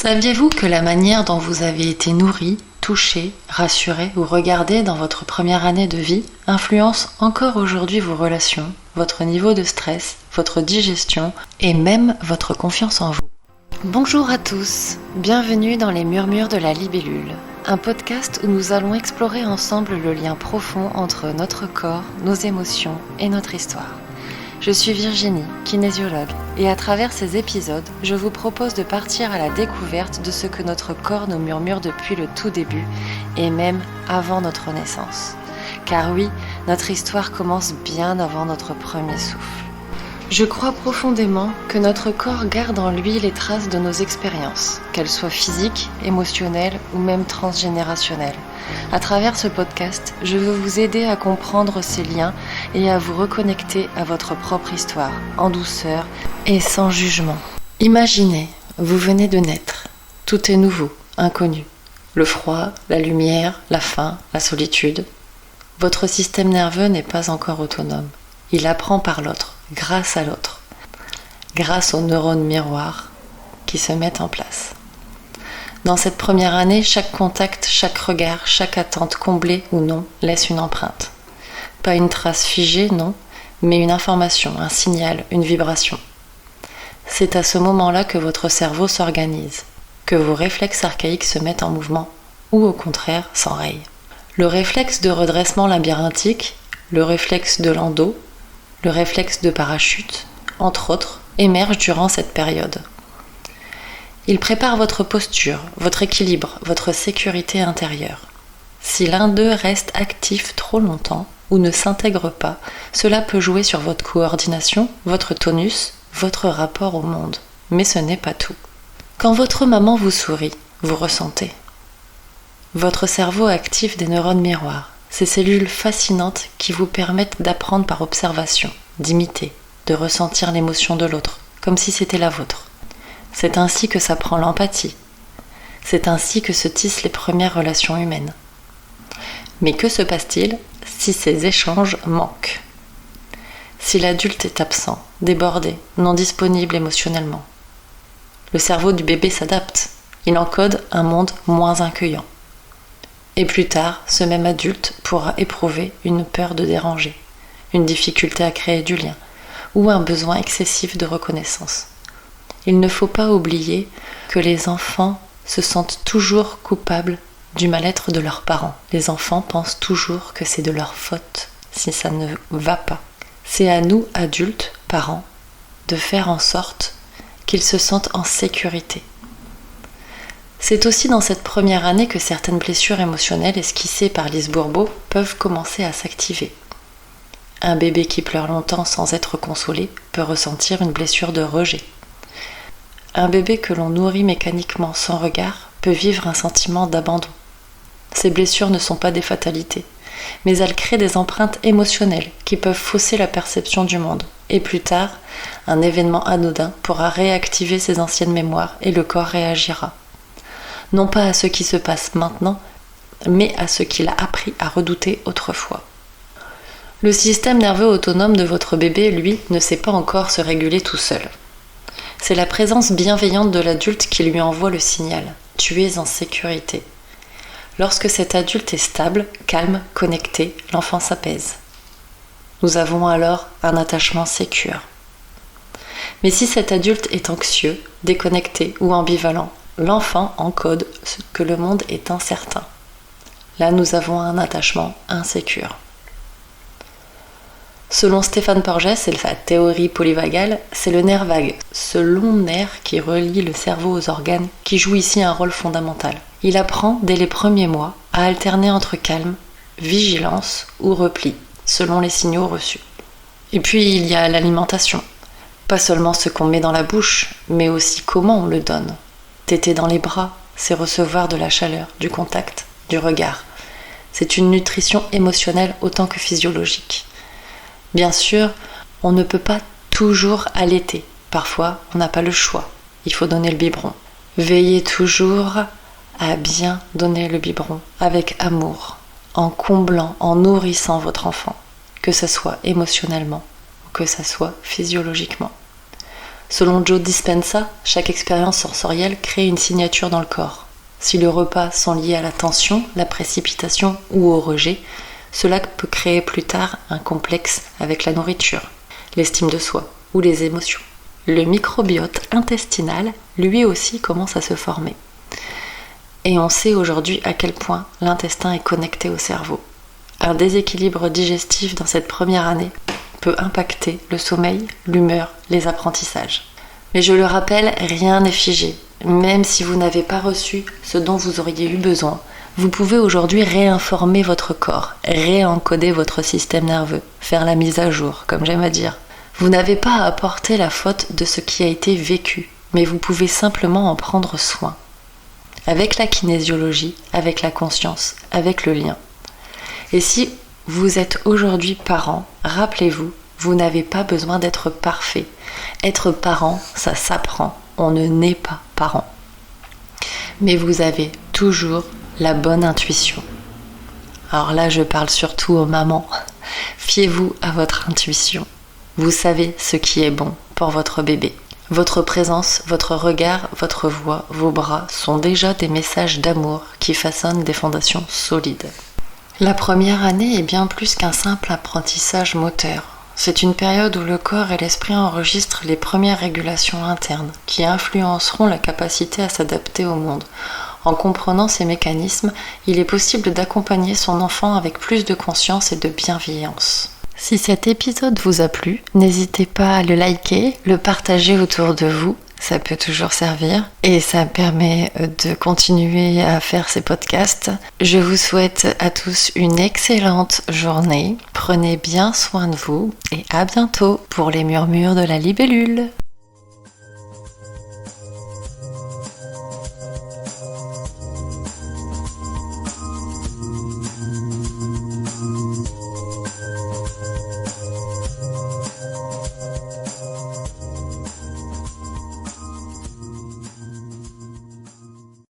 Saviez-vous que la manière dont vous avez été nourri, touché, rassuré ou regardé dans votre première année de vie influence encore aujourd'hui vos relations, votre niveau de stress, votre digestion et même votre confiance en vous? Bonjour à tous, bienvenue dans les Murmures de la Libellule, un podcast où nous allons explorer ensemble le lien profond entre notre corps, nos émotions et notre histoire. Je suis Virginie, kinésiologue, et à travers ces épisodes, je vous propose de partir à la découverte de ce que notre corps nous murmure depuis le tout début, et même avant notre naissance. Car oui, notre histoire commence bien avant notre premier souffle. Je crois profondément que notre corps garde en lui les traces de nos expériences, qu'elles soient physiques, émotionnelles ou même transgénérationnelles. À travers ce podcast, je veux vous aider à comprendre ces liens et à vous reconnecter à votre propre histoire, en douceur et sans jugement. Imaginez, vous venez de naître. Tout est nouveau, inconnu. Le froid, la lumière, la faim, la solitude. Votre système nerveux n'est pas encore autonome. Il apprend par l'autre, grâce à l'autre, grâce aux neurones miroirs qui se mettent en place. Dans cette première année, chaque contact, chaque regard, chaque attente comblée ou non laisse une empreinte. Pas une trace figée, non, mais une information, un signal, une vibration. C'est à ce moment-là que votre cerveau s'organise, que vos réflexes archaïques se mettent en mouvement, ou au contraire s'enrayent. Le réflexe de redressement labyrinthique, le réflexe de l'endo, le réflexe de parachute, entre autres, émerge durant cette période. Il prépare votre posture, votre équilibre, votre sécurité intérieure. Si l'un d'eux reste actif trop longtemps ou ne s'intègre pas, cela peut jouer sur votre coordination, votre tonus, votre rapport au monde. Mais ce n'est pas tout. Quand votre maman vous sourit, vous ressentez. Votre cerveau active des neurones miroirs, ces cellules fascinantes qui vous permettent d'apprendre par observation, d'imiter, de ressentir l'émotion de l'autre, comme si c'était la vôtre. C'est ainsi que s'apprend l'empathie. C'est ainsi que se tissent les premières relations humaines. Mais que se passe-t-il si ces échanges manquent? Si l'adulte est absent, débordé, non disponible émotionnellement? Le cerveau du bébé s'adapte. Il encode un monde moins accueillant. Et plus tard, ce même adulte pourra éprouver une peur de déranger, une difficulté à créer du lien, ou un besoin excessif de reconnaissance. Il ne faut pas oublier que les enfants se sentent toujours coupables du mal-être de leurs parents. Les enfants pensent toujours que c'est de leur faute si ça ne va pas. C'est à nous, adultes, parents, de faire en sorte qu'ils se sentent en sécurité. C'est aussi dans cette première année que certaines blessures émotionnelles esquissées par Lise Bourbeau peuvent commencer à s'activer. Un bébé qui pleure longtemps sans être consolé peut ressentir une blessure de rejet. Un bébé que l'on nourrit mécaniquement sans regard peut vivre un sentiment d'abandon. Ces blessures ne sont pas des fatalités, mais elles créent des empreintes émotionnelles qui peuvent fausser la perception du monde. Et plus tard, un événement anodin pourra réactiver ces anciennes mémoires et le corps réagira. Non pas à ce qui se passe maintenant, mais à ce qu'il a appris à redouter autrefois. Le système nerveux autonome de votre bébé, lui, ne sait pas encore se réguler tout seul. C'est la présence bienveillante de l'adulte qui lui envoie le signal « tu es en sécurité ». Lorsque cet adulte est stable, calme, connecté, l'enfant s'apaise. Nous avons alors un attachement sécure. Mais si cet adulte est anxieux, déconnecté ou ambivalent, l'enfant encode que le monde est incertain. Là, nous avons un attachement insécure. Selon Stéphane Porges et sa théorie polyvagale, c'est le nerf vague, ce long nerf qui relie le cerveau aux organes, qui joue ici un rôle fondamental. Il apprend, dès les premiers mois, à alterner entre calme, vigilance ou repli, selon les signaux reçus. Et puis, il y a l'alimentation. Pas seulement ce qu'on met dans la bouche, mais aussi comment on le donne. Téter dans les bras, c'est recevoir de la chaleur, du contact, du regard. C'est une nutrition émotionnelle autant que physiologique. Bien sûr, on ne peut pas toujours allaiter. Parfois, on n'a pas le choix. Il faut donner le biberon. Veillez toujours à bien donner le biberon avec amour, en comblant, en nourrissant votre enfant, que ce soit émotionnellement ou que ce soit physiologiquement. Selon Joe Dispenza, chaque expérience sensorielle crée une signature dans le corps. Si les repas sont liés à la tension, la précipitation ou au rejet, cela peut créer plus tard un complexe avec la nourriture, l'estime de soi ou les émotions. Le microbiote intestinal, lui aussi, commence à se former. Et on sait aujourd'hui à quel point l'intestin est connecté au cerveau. Un déséquilibre digestif dans cette première année peut impacter le sommeil, l'humeur, les apprentissages. Mais je le rappelle, rien n'est figé. Même si vous n'avez pas reçu ce dont vous auriez eu besoin, vous pouvez aujourd'hui réinformer votre corps, réencoder votre système nerveux, faire la mise à jour, comme j'aime à dire. Vous n'avez pas à porter la faute de ce qui a été vécu, mais vous pouvez simplement en prendre soin. Avec la kinésiologie, avec la conscience, avec le lien. Et si vous êtes aujourd'hui parent, rappelez-vous, vous n'avez pas besoin d'être parfait. Être parent, ça s'apprend. On ne naît pas parent. Mais vous avez toujours la bonne intuition. Alors là, je parle surtout aux mamans. Fiez-vous à votre intuition. Vous savez ce qui est bon pour votre bébé. Votre présence, votre regard, votre voix, vos bras sont déjà des messages d'amour qui façonnent des fondations solides. La première année est bien plus qu'un simple apprentissage moteur. C'est une période où le corps et l'esprit enregistrent les premières régulations internes qui influenceront la capacité à s'adapter au monde. En comprenant ces mécanismes, il est possible d'accompagner son enfant avec plus de conscience et de bienveillance. Si cet épisode vous a plu, n'hésitez pas à le liker, le partager autour de vous. Ça peut toujours servir et ça permet de continuer à faire ces podcasts. Je vous souhaite à tous une excellente journée. Prenez bien soin de vous et à bientôt pour les murmures de la libellule.